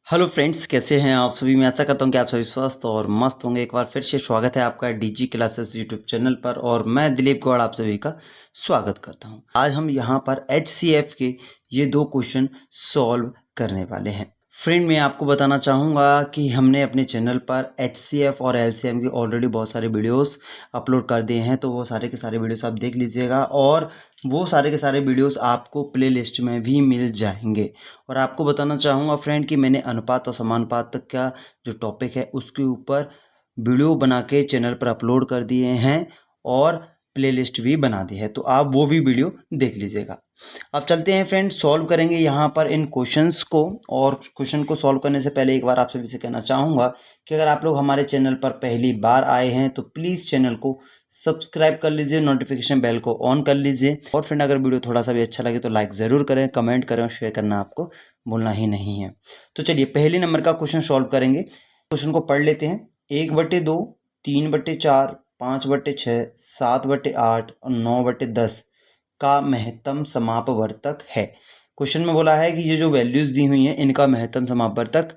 Hello friends, कैसे हैं आप सभी। मैं आशा करता हूं कि आप सभी स्वस्थ और मस्त होंगे। एक बार फिर से स्वागत है आपका डीजी क्लासेस यूट्यूब चैनल पर और मैं दिलीप गौड़ आप सभी का स्वागत करता हूं। आज हम यहां पर एचसीएफ के ये दो क्वेश्चन सॉल्व करने वाले हैं। फ्रेंड, मैं आपको बताना चाहूँगा कि हमने अपने चैनल पर एचसीएफ और एलसीएम की ऑलरेडी बहुत सारे वीडियोस अपलोड कर दिए हैं, तो वो सारे के सारे वीडियोस आप देख लीजिएगा और वो सारे के सारे वीडियोस आपको प्लेलिस्ट में भी मिल जाएंगे। और आपको बताना चाहूँगा फ्रेंड कि मैंने अनुपात और समानुपात तक का जो टॉपिक है उसके ऊपर वीडियो बना के चैनल पर अपलोड कर दिए हैं और प्लेलिस्ट भी बना दी है, तो आप वो भी वीडियो देख लीजिएगा। अब चलते हैं फ्रेंड, सॉल्व करेंगे यहाँ पर इन क्वेश्चंस को। और क्वेश्चन को सॉल्व करने से पहले एक बार आप सभी से कहना चाहूँगा कि अगर आप लोग हमारे चैनल पर पहली बार आए हैं तो प्लीज़ चैनल को सब्सक्राइब कर लीजिए, नोटिफिकेशन बेल को ऑन कर लीजिए। और फ्रेंड, अगर वीडियो थोड़ा सा भी अच्छा लगे तो लाइक ज़रूर करें, कमेंट करें और शेयर करना आपको भूलना ही नहीं है। तो चलिए पहले नंबर का क्वेश्चन सॉल्व करेंगे। क्वेश्चन को पढ़ लेते हैं। 1/2, 3/4, 5/6, 7/8 और 9/10 का महत्तम समापवर्तक है। क्वेश्चन में बोला है कि ये जो वैल्यूज दी हुई हैं इनका महत्तम समापवर्तक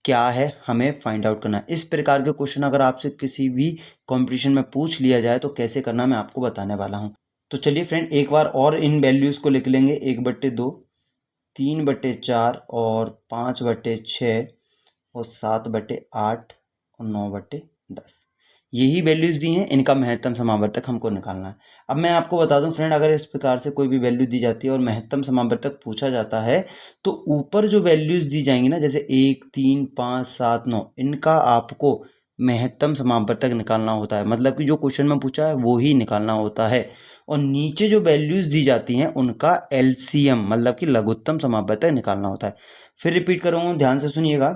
क्या है, हमें फाइंड आउट करना है। इस प्रकार के क्वेश्चन अगर आपसे किसी भी कंपटीशन में पूछ लिया जाए तो कैसे करना मैं आपको बताने वाला हूँ। तो चलिए फ्रेंड, एक बार और इन वैल्यूज को लिख लेंगे। 1/2, 3/4 और 5/6 और 7/8 और 9/10, यही वैल्यूज दी हैं, इनका महत्तम समावर्तक हमको निकालना है। अब मैं आपको बता दूं फ्रेंड, अगर इस प्रकार से कोई भी वैल्यू दी जाती है और महत्तम समावर्तक पूछा जाता है तो ऊपर जो वैल्यूज दी जाएंगी ना, जैसे 1, 3, 5, 7, 9, इनका आपको महत्तम समावर्तक निकालना होता है। मतलब कि जो क्वेश्चन में पूछा है वो ही निकालना होता है। और नीचे जो वैल्यूज दी जाती हैं उनका एलसीएम मतलब कि लघुत्तम समावर्तक निकालना होता है। फिर रिपीट करूँगा, ध्यान से सुनिएगा।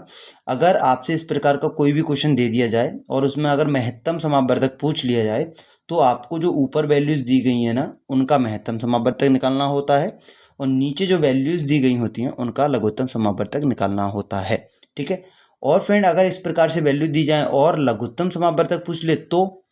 अगर आपसे इस प्रकार का कोई भी क्वेश्चन दे दिया जाए और उसमें अगर महत्तम समावर्तक पूछ लिया जाए तो आपको जो ऊपर वैल्यूज दी गई हैं ना उनका महत्तम समावर्तक निकालना होता है और नीचे जो वैल्यूज दी गई होती हैं उनका लघुत्तम समावर्तक निकालना होता है। ठीक है। और फ्रेंड, अगर इस प्रकार से वैल्यू दी जाए और लघुत्तम समावर्तक पूछ ले तो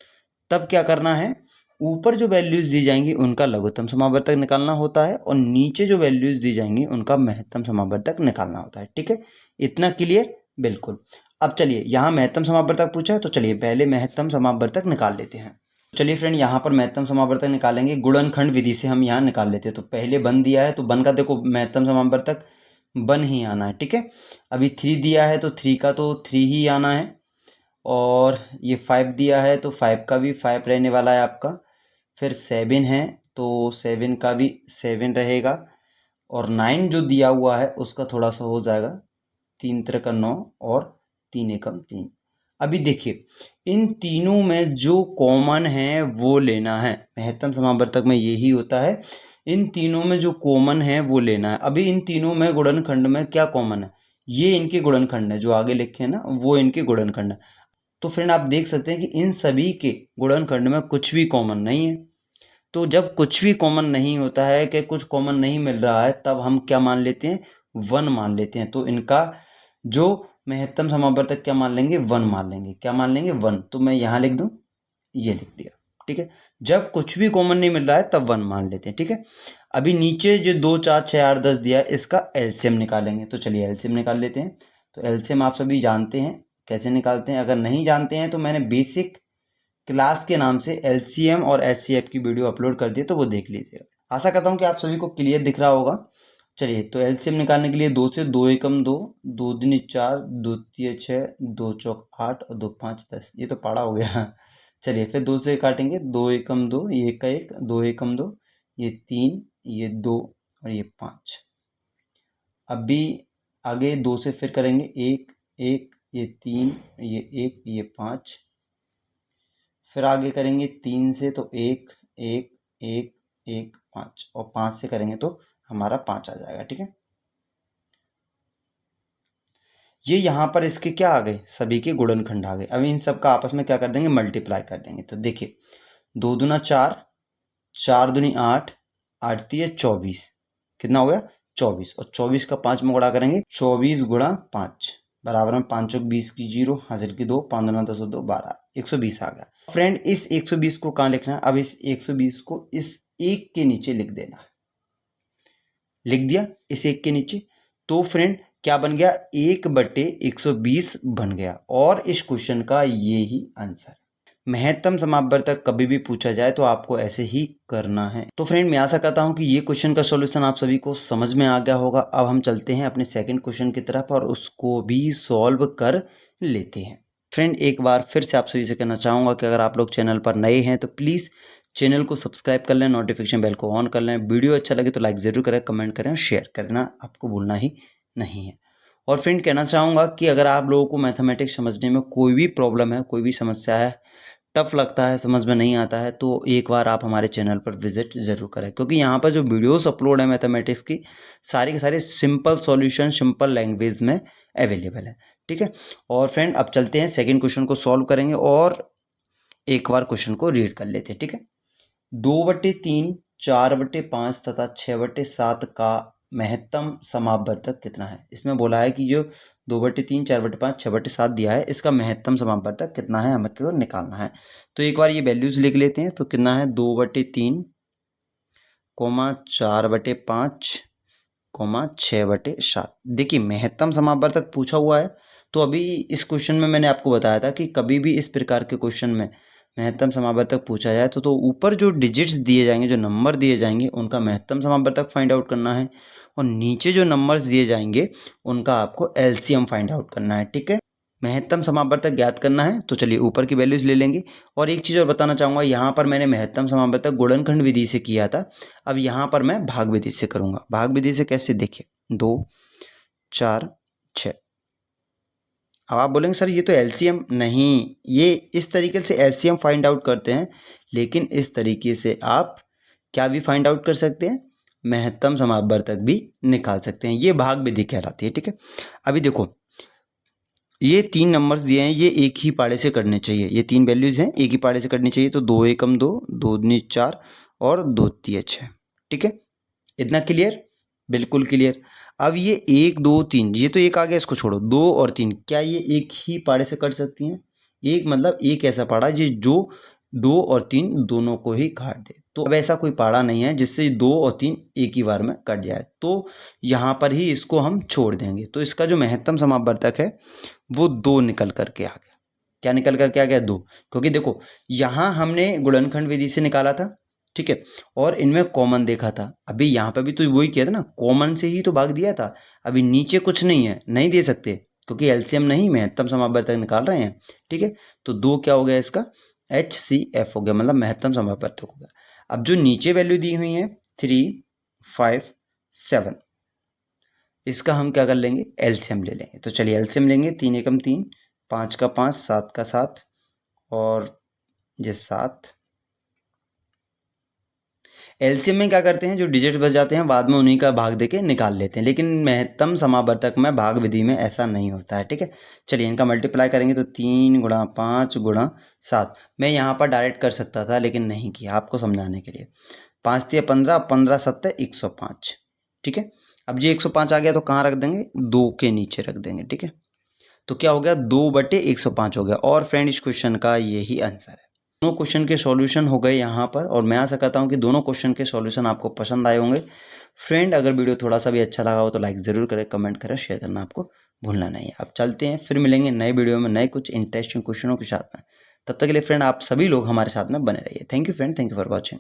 तब क्या करना है, ऊपर जो वैल्यूज दी जाएंगी उनका लघुत्तम समावर्तक निकालना होता है और नीचे जो वैल्यूज दी जाएंगी उनका महत्तम समावर्तक निकालना होता है। ठीक है, इतना क्लियर? बिल्कुल। अब चलिए, यहाँ महत्तम समावर्तक पूछा है तो चलिए पहले महत्तम समावर्तक निकाल लेते हैं। चलिए फ्रेंड, यहाँ पर महत्तम समावर्तक निकालेंगे, गुणनखंड विधि से हम यहाँ निकाल लेते हैं। तो पहले 1 दिया है तो 1 का देखो महत्तम समावर्तक 1 ही आना है। ठीक है। अभी 3 दिया है तो 3 का तो 3 ही आना है। और ये 5 दिया है तो 5 का भी 5 रहने वाला है आपका। फिर 7 है तो 7 का भी 7 रहेगा। और 9 जो दिया हुआ है उसका थोड़ा सा हो जाएगा, 3 3 का 9 और 3 एकम 3। अभी देखिए, इन तीनों में जो कॉमन है वो लेना है। महत्तम समावर्तक में यही होता है, इन तीनों में जो कॉमन है वो लेना है। अभी इन तीनों में गुणनखंड में क्या कॉमन है, ये इनके गुणनखंड है, जो आगे लिखे हैं ना वो इनके गुणनखंड है। तो फ्रेंड, आप देख सकते हैं कि इन सभी के गुणनखंड में कुछ भी कॉमन नहीं है। तो जब कुछ भी कॉमन नहीं होता है, कि कुछ कॉमन नहीं मिल रहा है, तब हम क्या मान लेते हैं, 1 मान लेते हैं। तो इनका जो महत्तम समावर्तक क्या मान लेंगे, 1 मान लेंगे। क्या मान लेंगे, 1। तो मैं यहाँ लिख दूँ, ये लिख दिया। ठीक है। जब कुछ भी कॉमन नहीं मिल रहा है तब 1 मान लेते हैं। ठीक है। अभी नीचे जो 2, 4, 6, 8, 10 दिया है इसका एलसीएम निकालेंगे। तो चलिए एलसीएम निकाल लेते हैं। तो एलसीएम आप सभी जानते हैं कैसे निकालते हैं। अगर नहीं जानते हैं तो मैंने बेसिक क्लास के नाम से एलसीएम और एचसीएफ की वीडियो अपलोड कर दी है, तो वो देख लीजिएगा। आशा करता हूँ कि आप सभी को क्लियर दिख रहा होगा। चलिए, तो एलसीएम निकालने के लिए 2 से 2 एकम 2, 2 दूनी 4, 2 तिये 6, 2 चौक 8 और 2 5 10। ये तो पाड़ा हो गया। चलिए फिर 2 से काटेंगे, 2 एकम 2, ये 1 का 1, 2 एकम 2, ये 3, ये 2 और ये 5। अभी आगे 2 से फिर करेंगे, 1 1, ये 3, ये 1, ये 5। फिर आगे करेंगे 3 से तो 1 1 1 1 5, और 5 से करेंगे तो हमारा 5 आ जाएगा। ठीक है। ये यहाँ पर इसके क्या आ गए, सभी के गुणनखंड आ गए। अब इन सब का आपस में क्या कर देंगे, मल्टीप्लाई कर देंगे। तो देखिए, 2 दूना 4, 4 दूनी 8, 8 तिये 24, कितना हो गया 24। और 24 का 5 में गुणा करेंगे, 24 गुणा 5 बराबर में 5 चौक 20 की 0, हाजिर की 2, 5 दूना 10 2 12, 120 आ गया। फ्रेंड, इस 120 को कहाँ लिखना है, अब इस 120 को इस एक के नीचे लिख देना है। लिख दिया इस एक के नीचे। तो फ्रेंड, क्या बन गया, 1/120 बन गया। और इस क्वेश्चन का ये ही आंसर। महत्तम समापवर्तक कभी भी पूछा जाए तो आपको ऐसे ही करना है। तो फ्रेंड मैं आशा करता हूं कि ये क्वेश्चन का सॉल्यूशन आप सभी को समझ में आ गया होगा। अब हम चलते हैं अपने सेकंड क्वेश्चन की तरफ और उसको भी सॉल्व कर लेते हैं। फ्रेंड एक बार फिर से आप सभी से कहना चाहूँगा कि अगर आप लोग चैनल पर नए हैं तो प्लीज़ चैनल को सब्सक्राइब कर लें, नोटिफिकेशन बेल को ऑन कर लें। वीडियो अच्छा लगे तो लाइक ज़रूर करें, कमेंट करें और शेयर करना आपको भूलना ही नहीं है। और फ्रेंड कहना चाहूँगा कि अगर आप लोगों को मैथमेटिक्स समझने में कोई भी प्रॉब्लम है, कोई भी समस्या है, टफ लगता है, समझ में नहीं आता है, तो एक बार आप हमारे चैनल पर विजिट ज़रूर करें, क्योंकि यहाँ पर जो वीडियोस अपलोड है मैथमेटिक्स की सारी के सारे सिंपल सॉल्यूशन सिंपल लैंग्वेज में अवेलेबल है। ठीक है, और फ्रेंड अब चलते हैं सेकंड क्वेश्चन को सॉल्व करेंगे और एक बार क्वेश्चन को रीड कर लेते हैं। ठीक है, 2/3, 4/5 तथा 6/7 का महत्तम समापवर्तक कितना है। इसमें बोला है कि जो 2/3, 4/5, 6/7 दिया है, इसका महत्तम समापवर्तक कितना है, हमें को निकालना है। तो एक बार ये वैल्यूज लिख लेते हैं। तो कितना है, 2/3, 4/5, 6/7। देखिए महत्तम समापवर्तक पूछा हुआ है, तो अभी इस क्वेश्चन में मैंने आपको बताया था कि कभी भी इस प्रकार के क्वेश्चन में महत्तम समापवर्तक पूछा जाए तो ऊपर जो डिजिट्स दिए जाएंगे, जो नंबर दिए जाएंगे, उनका महत्तम समापवर्तक फाइंड आउट करना है और नीचे जो नंबर्स दिए जाएंगे उनका आपको एलसीएम फाइंड आउट करना है। ठीक है, महत्तम समापवर्तक ज्ञात करना है तो चलिए ऊपर की वैल्यूज ले लेंगे। और एक चीज़ और बताना चाहूँगा, यहाँ पर मैंने महत्तम समापवर्तक गुणनखंड विधि से किया था, अब यहाँ पर मैं भाग विधि से करूँगा। भाग विधि से कैसे, देखिए 2, 4, 6। अब आप बोलेंगे सर ये तो एलसीएम नहीं, ये इस तरीके से एलसीएम फाइंड आउट करते हैं, लेकिन इस तरीके से आप क्या भी फाइंड आउट कर सकते हैं, महत्तम समापवर्तक भी निकाल सकते हैं। ये भाग विधि कहलाती है। ठीक है, अभी देखो ये 3 नंबर्स दिए हैं, ये एक ही पाड़े से करने चाहिए। ये 3 वैल्यूज हैं, एक ही पाड़े से करनी चाहिए। तो 2 एकम 2, 2 दूनी 4 और 2 तिया 6। ठीक है, इतना क्लियर, बिल्कुल क्लियर। अब ये 1 2 3, ये तो एक आ गया, इसको छोड़ो। 2 और 3 क्या ये एक ही पाड़े से कट सकती हैं। एक मतलब एक ऐसा पाड़ा जो 2 और 3 दोनों को ही काट दे। तो अब ऐसा कोई पाड़ा नहीं है जिससे 2 और 3 एक ही बार में कट जाए, तो यहाँ पर ही इसको हम छोड़ देंगे। तो इसका जो महत्तम समापवर्तक है वो 2 निकल करके आ गया। क्या निकल करके आ गया, 2। क्योंकि देखो यहाँ हमने गुणनखंड विधि से निकाला था, ठीक है, और इनमें कॉमन देखा था। अभी यहाँ पे भी तो वही किया था ना, कॉमन से ही तो भाग दिया था। अभी नीचे कुछ नहीं है, नहीं दे सकते क्योंकि एलसीएम नहीं, महत्तम समापवर्तक निकाल रहे हैं। ठीक है, तो 2 क्या हो गया, इसका HCF हो गया, मतलब महत्तम समापवर्तक हो गया। अब जो नीचे वैल्यू दी हुई है 3, 5, 7, इसका हम क्या कर लेंगे, एलसीएम ले लेंगे। तो चलिए एलसीएम लेंगे। 3 एकम 3, 5 का 5, 7 का 7 और ये 7। एलसीएम में क्या करते हैं, जो डिजिट बच जाते हैं बाद में उन्हीं का भाग देके निकाल लेते हैं, लेकिन महत्तम समापवर्तक में भाग विधि में ऐसा नहीं होता है। ठीक है, चलिए इनका मल्टीप्लाई करेंगे तो 3 × 5 × 7। मैं यहाँ पर डायरेक्ट कर सकता था लेकिन नहीं किया, आपको समझाने के लिए। 5 तिया 15, 15 7 105। ठीक है, अब जो 105 आ गया तो कहाँ रख देंगे, 2 के नीचे रख देंगे। ठीक है, तो क्या हो गया, 2/105 हो गया। और फ्रेंड इस क्वेश्चन का यही आंसर है। दोनों क्वेश्चन के सॉल्यूशन हो गए यहाँ पर, और मैं आशा करता हूँ कि दोनों क्वेश्चन के सॉल्यूशन आपको पसंद आए होंगे। फ्रेंड अगर वीडियो थोड़ा सा भी अच्छा लगा हो तो लाइक ज़रूर करें, कमेंट करें, शेयर करना आपको भूलना नहीं है। अब चलते हैं, फिर मिलेंगे नए वीडियो में नए कुछ इंटरेस्टिंग क्वेश्चनों के साथ में। तब तक के लिए फ्रेंड आप सभी लोग हमारे साथ में बने रहिए। Thank you friend, thank you for watching.